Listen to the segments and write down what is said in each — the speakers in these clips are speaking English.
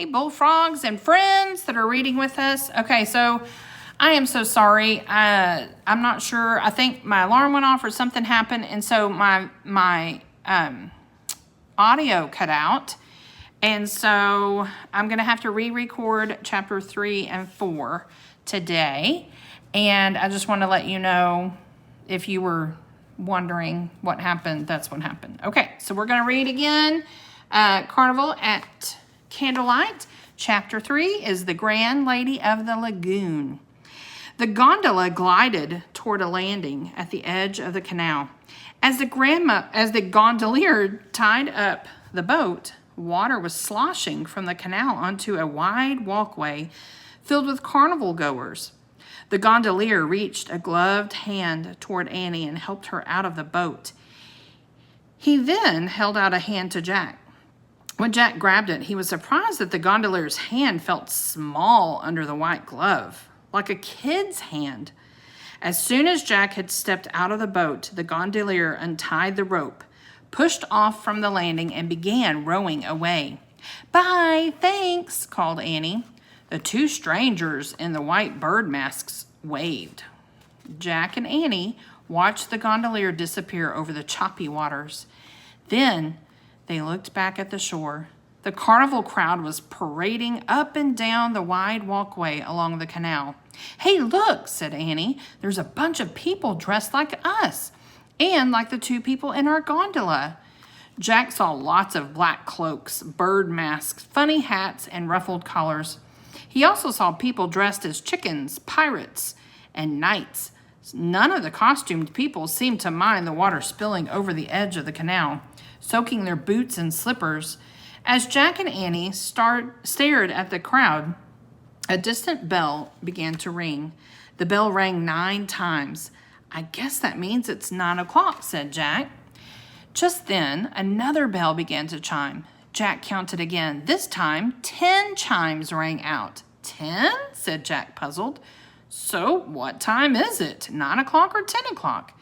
Hey, bullfrogs and friends that are reading with us. Okay, so I am so sorry. I'm not sure. I think my alarm went off or something happened, and so my audio cut out. And so I'm going to have to re-record chapter 3 and 4 today. And I just want to let you know, if you were wondering what happened, that's what happened. Okay, so we're going to read again. Carnival at Candlelight. Chapter 3 is The Grand Lady of the Lagoon. The gondola glided toward a landing at the edge of the canal. As the gondolier tied up the boat, water was sloshing from the canal onto a wide walkway filled with carnival goers. The gondolier reached a gloved hand toward Annie and helped her out of the boat. He then held out a hand to Jack. When Jack grabbed it, he was surprised that the gondolier's hand felt small under the white glove, like a kid's hand. As soon as Jack had stepped out of the boat, the gondolier untied the rope, pushed off from the landing, and began rowing away. "Bye, thanks," called Annie. The two strangers in the white bird masks waved. Jack and Annie watched the gondolier disappear over the choppy waters. Then they looked back at the shore. The carnival crowd was parading up and down the wide walkway along the canal. "Hey, look," said Annie. "There's a bunch of people dressed like us, and like the two people in our gondola." Jack saw lots of black cloaks, bird masks, funny hats, and ruffled collars. He also saw people dressed as chickens, pirates, and knights. None of the costumed people seemed to mind the water spilling over the edge of the canal, soaking their boots and slippers. As Jack and Annie stared at the crowd, a distant bell began to ring. The bell rang 9 times. "I guess that means it's 9 o'clock," said Jack. Just then, another bell began to chime. Jack counted again. This time, 10 chimes rang out. "10?" said Jack, puzzled. "So what time is it? 9 o'clock or 10 o'clock?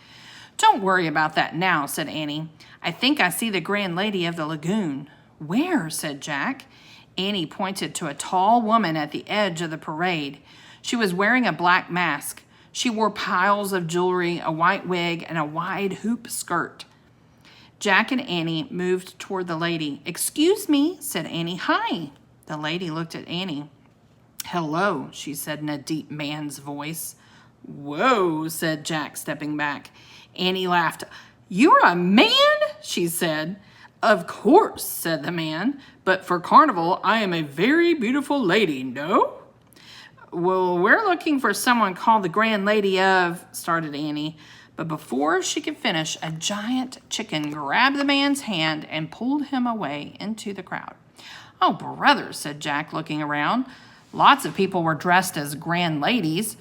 "Don't worry about that now," said Annie. "I think I see the Grand Lady of the Lagoon." "Where?" said Jack. Annie pointed to a tall woman at the edge of the parade. She was wearing a black mask. She wore piles of jewelry, a white wig, and a wide hoop skirt. Jack and Annie moved toward the lady. "Excuse me," said Annie. "Hi." The lady looked at Annie. "Hello," she said in a deep man's voice. "Whoa," said Jack, stepping back. Annie laughed. "You're a man?" she said. "Of course," said the man. "But for Carnival, I am a very beautiful lady, no?" "Well, we're looking for someone called the Grand Lady of," started Annie. But before she could finish, a giant chicken grabbed the man's hand and pulled him away into the crowd. "Oh, brother," said Jack, looking around. Lots of people were dressed as grand ladies.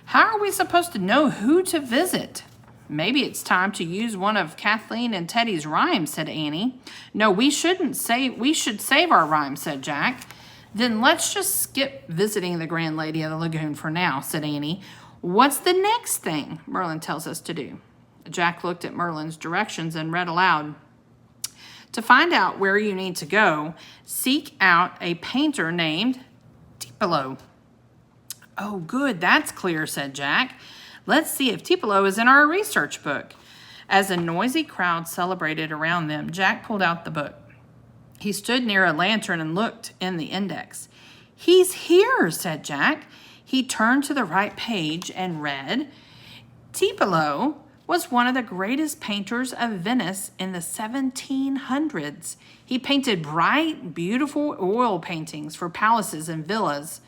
How are we supposed to know who to visit? "Maybe it's time to use one of Kathleen and Teddy's rhymes," said Annie. "No, we should save our rhymes," said Jack. "Then let's just skip visiting the Grand Lady of the Lagoon for now," said Annie. "What's the next thing Merlin tells us to do?" Jack looked at Merlin's directions and read aloud. "To find out where you need to go, seek out a painter named Tipolo." "Oh, good, that's clear," said Jack. "Let's see if Tipolo is in our research book." As a noisy crowd celebrated around them, Jack pulled out the book. He stood near a lantern and looked in the index. "He's here," said Jack. He turned to the right page and read, "Tipolo was one of the greatest painters of Venice in the 1700s. He painted bright, beautiful oil paintings for palaces and villas."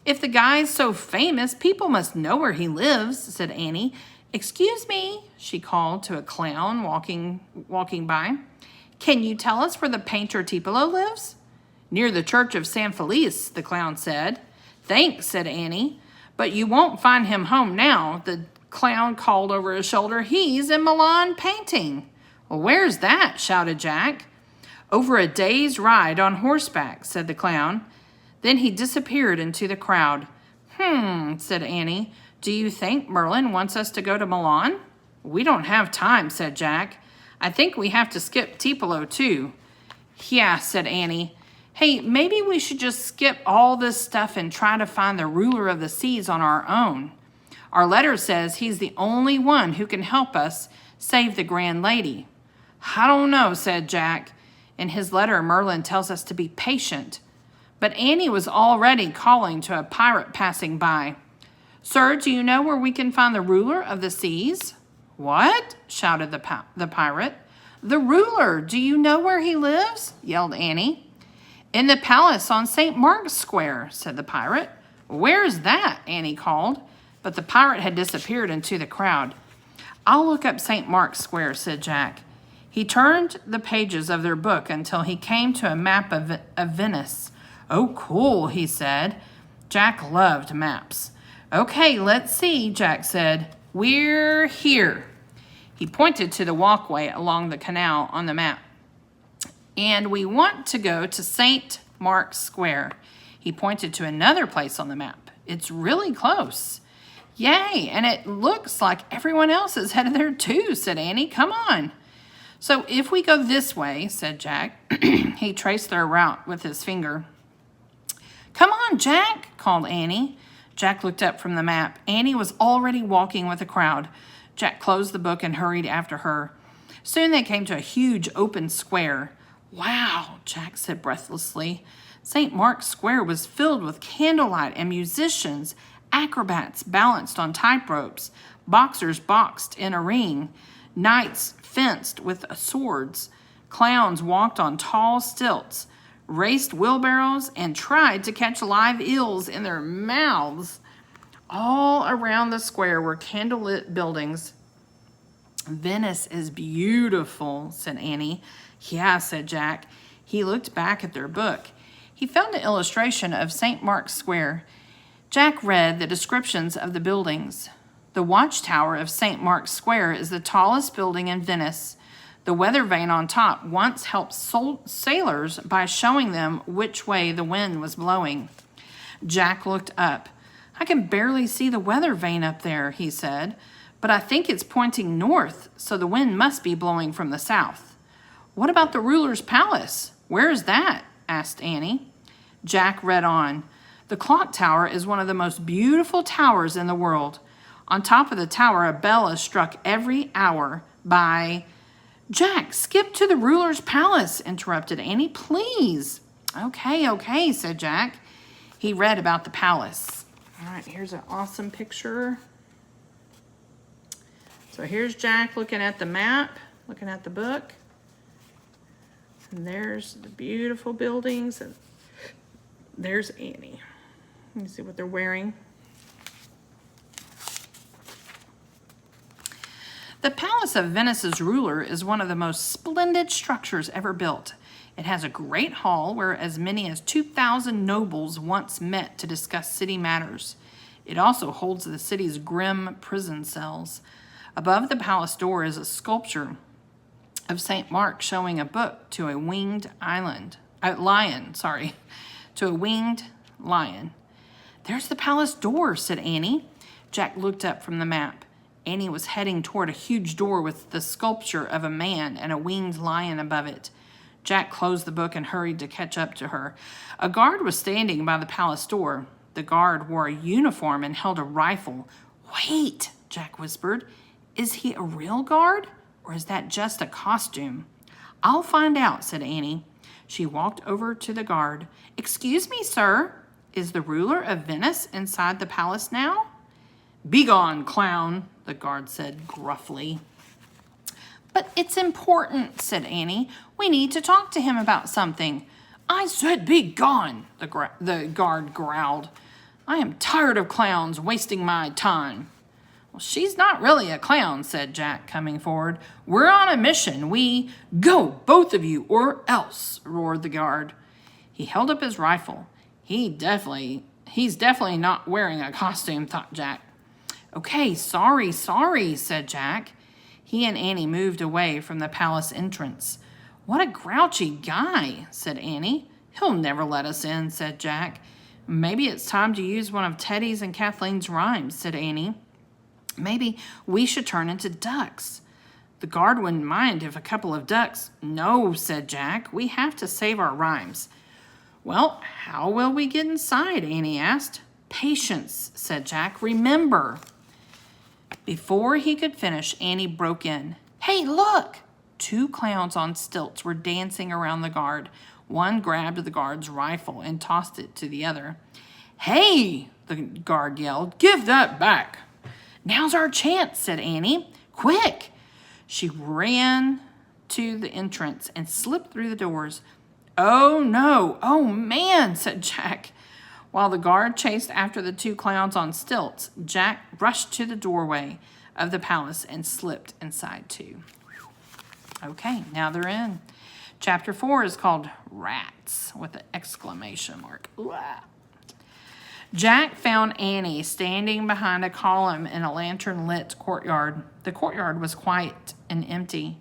"If the guy's so famous, people must know where he lives," said Annie. "Excuse me," she called to a clown walking by. "Can you tell us where the painter Tipolo lives?" "Near the church of San Felice," the clown said. "Thanks," said Annie. "But you won't find him home now," the clown called over his shoulder. "He's in Milan painting." "Well, where's that?" shouted Jack. "Over a day's ride on horseback," said the clown. Then he disappeared into the crowd. Said Annie. "Do you think Merlin wants us to go to Milan?" "We don't have time," said Jack. "I think we have to skip Tipolo, too." "Yeah," said Annie. Hey, maybe we should just skip all this stuff and try to find the ruler of the seas on our own. Our letter says he's the only one who can help us save the grand lady. I don't know, said Jack. In his letter, Merlin tells us to be patient. But Annie was already calling to a pirate passing by. Sir, do you know where we can find the ruler of the seas? What? Shouted the pirate. The ruler! Do you know where he lives? Yelled Annie. In the palace on St. Mark's Square, said the pirate. Where's that? Annie called. But the pirate had disappeared into the crowd. I'll look up St. Mark's Square, said Jack. He turned the pages of their book until he came to a map of Venice. Oh, cool, he said. Jack loved maps. Okay, let's see, Jack said. We're here. He pointed to the walkway along the canal on the map. And we want to go to St. Mark's Square. He pointed to another place on the map. It's really close. Yay, and it looks like everyone else is headed there too, said Annie. Come on. So if we go this way, said Jack. He traced their route with his finger. Come on, Jack, called Annie. Jack looked up from the map. Annie was already walking with the crowd. Jack closed the book and hurried after her. Soon they came to a huge open square. Wow, Jack said breathlessly. St. Mark's Square was filled with candlelight and musicians, acrobats balanced on tight ropes, boxers boxed in a ring, knights fenced with swords, clowns walked on tall stilts, raced wheelbarrows, and tried to catch live eels in their mouths. All around the square were candlelit buildings. Venice is beautiful, said Annie. Yeah, said Jack. He looked back at their book. He found an illustration of St. Mark's Square. Jack read the descriptions of the buildings. The watchtower of St. Mark's Square is the tallest building in Venice. The weather vane on top once helped sailors by showing them which way the wind was blowing. Jack looked up. I can barely see the weather vane up there, he said, but I think it's pointing north, so the wind must be blowing from the south. What about the ruler's palace? Where is that? Asked Annie. Jack read on. The clock tower is one of the most beautiful towers in the world. On top of the tower, a bell is struck every hour by... Jack, skip to the ruler's palace, interrupted Annie. Please. Okay, said Jack. He read about the palace. All right, here's an awesome picture. So here's Jack looking at the map, looking at the book. And there's the beautiful buildings. And there's Annie. Let me see what they're wearing. The Palace of Venice's ruler is one of the most splendid structures ever built. It has a great hall where as many as 2,000 nobles once met to discuss city matters. It also holds the city's grim prison cells. Above the palace door is a sculpture of St. Mark showing a book to a winged lion. There's the palace door, said Annie. Jack looked up from the map. Annie was heading toward a huge door with the sculpture of a man and a winged lion above it. Jack closed the book and hurried to catch up to her. A guard was standing by the palace door. The guard wore a uniform and held a rifle. Wait, Jack whispered. Is he a real guard, or is that just a costume? I'll find out, said Annie. She walked over to the guard. Excuse me, sir. Is the ruler of Venice inside the palace now? Begone, clown, the guard said gruffly. But it's important, said Annie. We need to talk to him about something. I said begone, the guard growled. I am tired of clowns wasting my time. Well, she's not really a clown, said Jack, coming forward. We're on a mission. We go, both of you, or else, roared the guard. He held up his rifle. He's definitely not wearing a costume, thought Jack. Okay, sorry, said Jack. He and Annie moved away from the palace entrance. What a grouchy guy, said Annie. He'll never let us in, said Jack. Maybe it's time to use one of Teddy's and Kathleen's rhymes, said Annie. Maybe we should turn into ducks. The guard wouldn't mind if a couple of ducks... No, said Jack. We have to save our rhymes. Well, how will we get inside? Annie asked. Patience, said Jack. Remember. Before he could finish, Annie broke in. Hey, look! 2 clowns on stilts were dancing around the guard. One grabbed the guard's rifle and tossed it to the other. Hey, the guard yelled, give that back. Now's our chance, said Annie. Quick! She ran to the entrance and slipped through the doors. Oh, no. Oh, man, said Jack. While the guard chased after the 2 clowns on stilts, Jack rushed to the doorway of the palace and slipped inside too. Okay, now they're in. Chapter 4 is called Rats with an exclamation mark. Jack found Annie standing behind a column in a lantern-lit courtyard. The courtyard was quiet and empty.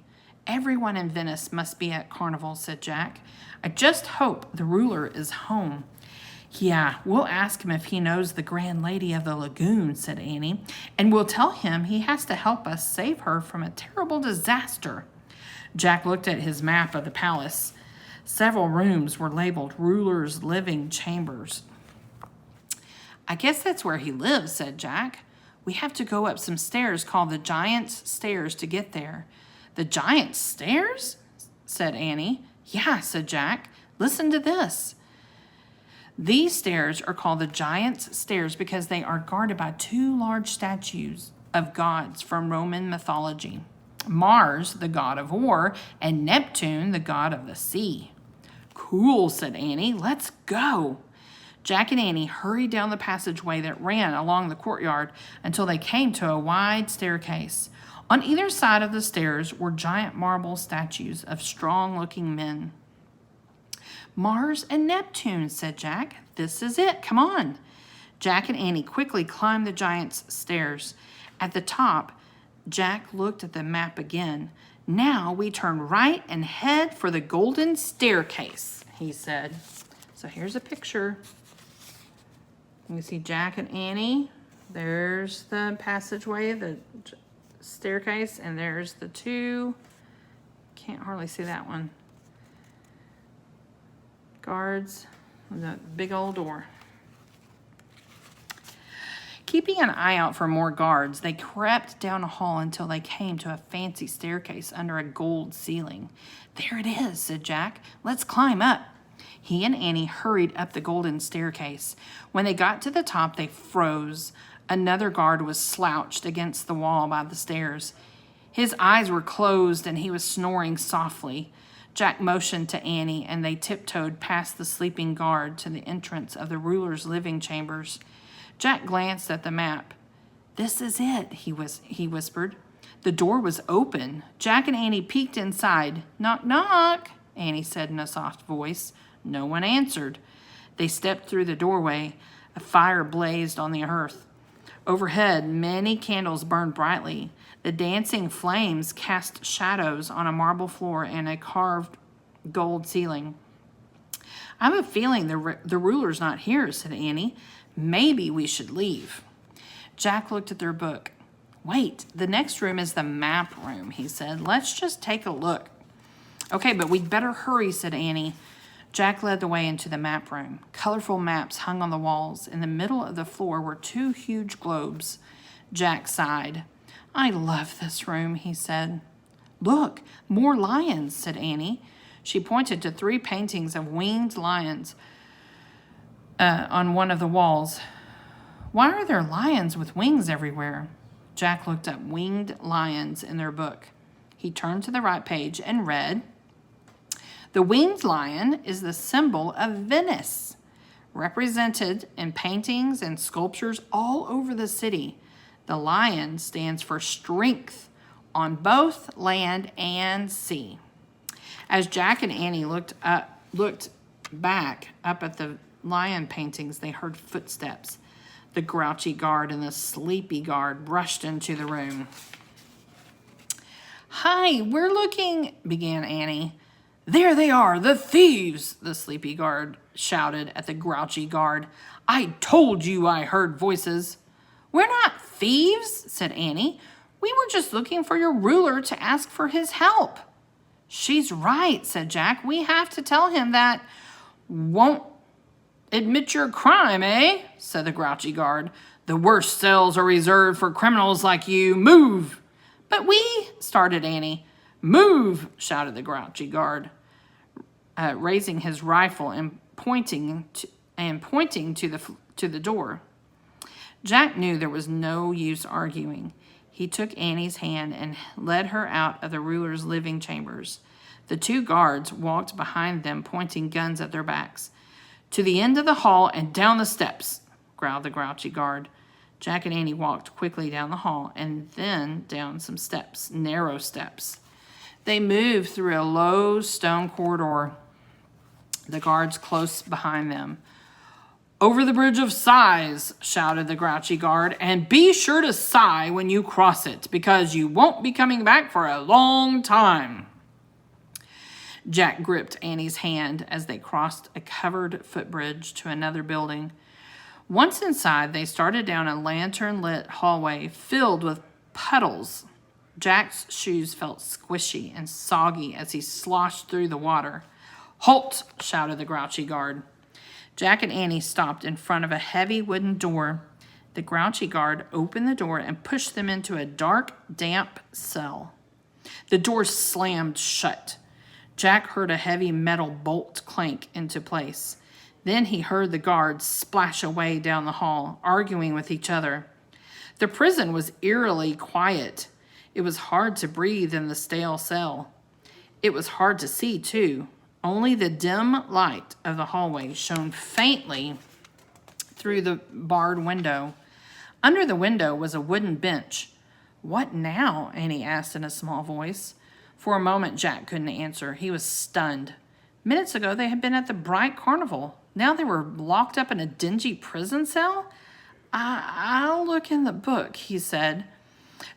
Everyone in Venice must be at Carnival, said Jack. I just hope the ruler is home. Yeah, we'll ask him if he knows the Grand Lady of the Lagoon, said Annie, and we'll tell him he has to help us save her from a terrible disaster. Jack looked at his map of the palace. Several rooms were labeled Ruler's Living Chambers. I guess that's where he lives, said Jack. We have to go up some stairs called the Giant's Stairs to get there. The Giant's Stairs? Said Annie. Yeah, said Jack. Listen to this. These stairs are called the Giant's Stairs because they are guarded by 2 large statues of gods from Roman mythology. Mars, the god of war, and Neptune, the god of the sea. Cool, said Annie. Let's go. Jack and Annie hurried down the passageway that ran along the courtyard until they came to a wide staircase. On either side of the stairs were giant marble statues of strong-looking men. Mars and Neptune, said Jack. This is it. Come on. Jack and Annie quickly climbed the giant's stairs. At the top, Jack looked at the map again. Now we turn right and head for the golden staircase, he said. So here's a picture. You can see Jack and Annie. There's the passageway, the staircase, and there's the 2. Can't hardly see that one. Guards, the big old door. Keeping an eye out for more guards, they crept down a hall until they came to a fancy staircase under a gold ceiling. There it is, said Jack. Let's climb up. He and Annie hurried up the golden staircase. When they got to the top, they froze. Another guard was slouched against the wall by the stairs. His eyes were closed and he was snoring softly. Jack motioned to Annie, and they tiptoed past the sleeping guard to the entrance of the ruler's living chambers. Jack glanced at the map. This is it, he whispered. The door was open. Jack and Annie peeked inside. Knock, knock, Annie said in a soft voice. No one answered. They stepped through the doorway. A fire blazed on the hearth. Overhead, many candles burned brightly. The dancing flames cast shadows on a marble floor and a carved gold ceiling. I have a feeling the ruler's not here, said Annie. Maybe we should leave. Jack looked at their book. Wait, the next room is the map room, he said. Let's just take a look. Okay, but we'd better hurry, said Annie. Jack led the way into the map room. Colorful maps hung on the walls. In the middle of the floor were 2 huge globes. Jack sighed. I love this room, he said. Look, more lions, said Annie. She pointed to 3 paintings of winged lions on one of the walls. Why are there lions with wings everywhere? Jack looked up winged lions in their book. He turned to the right page and read, the winged lion is the symbol of Venice, represented in paintings and sculptures all over the city. The lion stands for strength on both land and sea. As Jack and Annie looked back up at the lion paintings, they heard footsteps. The grouchy guard and the sleepy guard rushed into the room. Hi, we're looking, began Annie. There they are, the thieves, the sleepy guard shouted at the grouchy guard. I told you I heard voices. We're not thieves, said Annie. We were just looking for your ruler to ask for his help. She's right, said Jack. We have to tell him that. Won't Admit your crime, eh? Said the grouchy guard. The worst cells are reserved for criminals like you. Move! But we, started Annie. Move! Shouted the grouchy guard, raising his rifle and pointing to the door. Jack knew there was no use arguing. He took Annie's hand and led her out of the ruler's living chambers. The two guards walked behind them, pointing guns at their backs. To the end of the hall and down the steps, growled the grouchy guard. Jack and Annie walked quickly down the hall and then down some steps, narrow steps. They moved through a low stone corridor, the guards close behind them. Over the bridge of sighs, shouted the grouchy guard, and be sure to sigh when you cross it, because you won't be coming back for a long time. Jack gripped Annie's hand as they crossed a covered footbridge to another building. Once inside, they started down a lantern-lit hallway filled with puddles. Jack's shoes felt squishy and soggy as he sloshed through the water. Halt! Shouted the grouchy guard. Jack and Annie stopped in front of a heavy wooden door. The grouchy guard opened the door and pushed them into a dark, damp cell. The door slammed shut. Jack heard a heavy metal bolt clank into place. Then he heard the guards splash away down the hall, arguing with each other. The prison was eerily quiet. It was hard to breathe in the stale cell. It was hard to see, too. Only the dim light of the hallway shone faintly through the barred window. Under the window was a wooden bench. What now? Annie asked in a small voice. For a moment, Jack couldn't answer. He was stunned. Minutes ago, they had been at the bright carnival. Now they were locked up in a dingy prison cell? I'll look in the book, he said.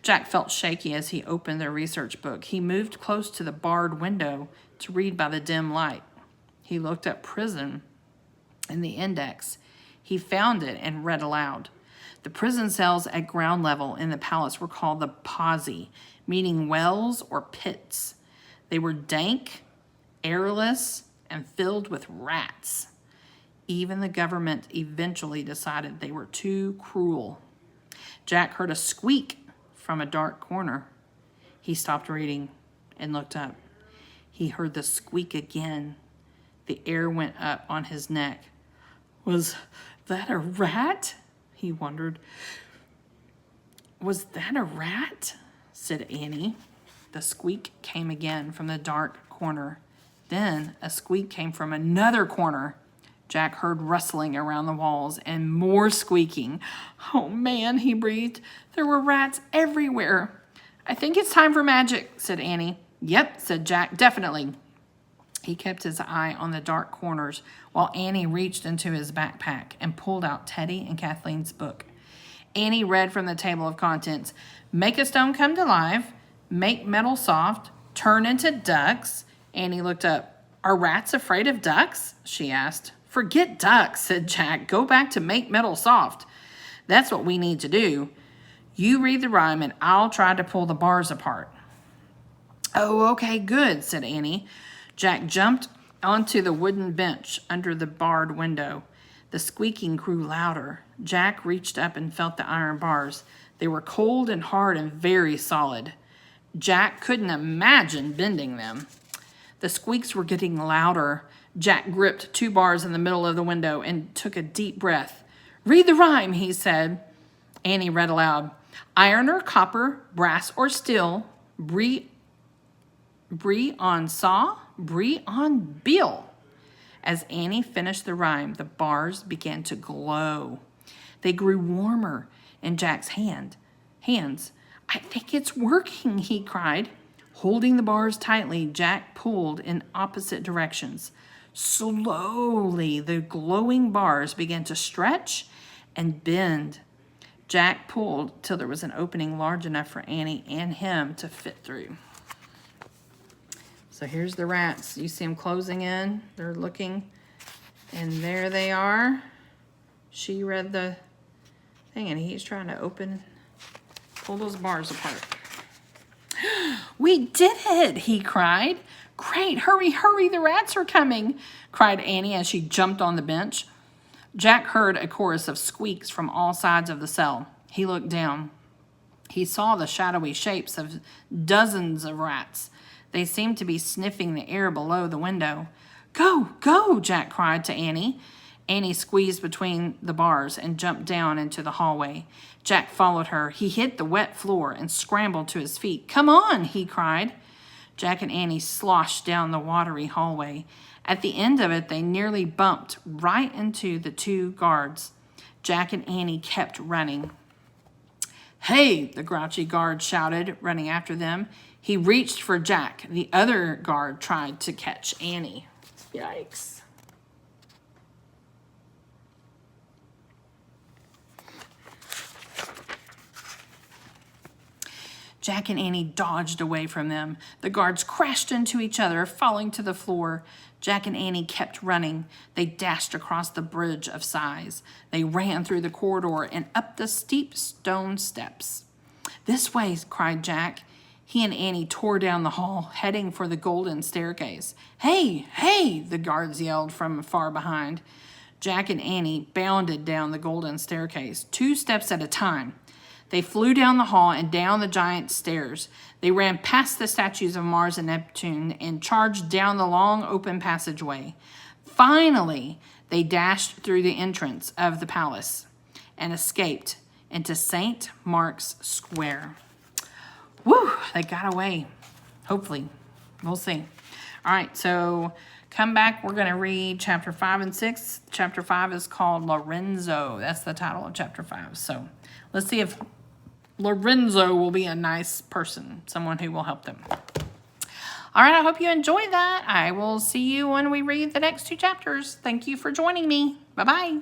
Jack felt shaky as he opened the research book. He moved close to the barred window to read by the dim light. He looked up prison in the index. He found it and read aloud. The prison cells at ground level in the palace were called the pozzi, meaning wells or pits. They were dank, airless, and filled with rats. Even the government eventually decided they were too cruel. Jack heard a squeak from a dark corner. He stopped reading and looked up. He heard the squeak again. The air went up on his neck. Was that a rat? He wondered. Was that a rat? Said Annie. The squeak came again from the dark corner. Then a squeak came from another corner. Jack heard rustling around the walls and more squeaking. Oh, man, he breathed. There were rats everywhere. I think it's time for magic, said Annie. Yep, said Jack, definitely. He kept his eye on the dark corners while Annie reached into his backpack and pulled out Teddy and Kathleen's book. Annie read from the table of contents. Make a stone come to life, make metal soft, turn into ducks. Annie looked up. Are rats afraid of ducks? She asked. Forget ducks, said Jack. Go back to make metal soft. That's what we need to do. You read the rhyme and I'll try to pull the bars apart. Oh, okay, good, said Annie. Jack jumped onto the wooden bench under the barred window. The squeaking grew louder. Jack reached up and felt the iron bars. They were cold and hard and very solid. Jack couldn't imagine bending them. The squeaks were getting louder. Jack gripped 2 bars in the middle of the window and took a deep breath. Read the rhyme, he said. Annie read aloud. Iron or copper, brass or steel, brie on saw, brie on bill. As Annie finished the rhyme, the bars began to glow. They grew warmer in Jack's hands. I think it's working, he cried. Holding the bars tightly, Jack pulled in opposite directions. Slowly, the glowing bars began to stretch and bend. Jack pulled till there was an opening large enough for Annie and him to fit through. So here's the rats. You see them closing in. They're looking. And there they are. She read the thing, and he's trying to pull those bars apart. We did it, he cried. Great, hurry, hurry, the rats are coming, cried Annie as she jumped on the bench. Jack heard a chorus of squeaks from all sides of the cell. He looked down. He saw the shadowy shapes of dozens of rats. They seemed to be sniffing the air below the window. Go, go, Jack cried to Annie. Annie squeezed between the bars and jumped down into the hallway. Jack followed her. He hit the wet floor and scrambled to his feet. Come on, he cried. Jack and Annie sloshed down the watery hallway. At the end of it, they nearly bumped right into the two guards. Jack and Annie kept running. Hey, the grouchy guard shouted, running after them. He reached for Jack. The other guard tried to catch Annie. Yikes. Jack and Annie dodged away from them. The guards crashed into each other, falling to the floor. Jack and Annie kept running. They dashed across the bridge of sighs. They ran through the corridor and up the steep stone steps. This way, cried Jack. He and Annie tore down the hall, heading for the golden staircase. Hey, hey, the guards yelled from far behind. Jack and Annie bounded down the golden staircase, 2 steps at a time. They flew down the hall and down the giant stairs. They ran past the statues of Mars and Neptune and charged down the long open passageway. Finally, they dashed through the entrance of the palace and escaped into St. Mark's Square. Woo, they got away. Hopefully. We'll see. All right, so come back. We're going to read chapter 5 and 6. Chapter 5 is called Lorenzo. That's the title of chapter 5. So let's see if Lorenzo will be a nice person, someone who will help them. All right, I hope you enjoyed that. I will see you when we read the next 2 chapters. Thank you for joining me. Bye-bye.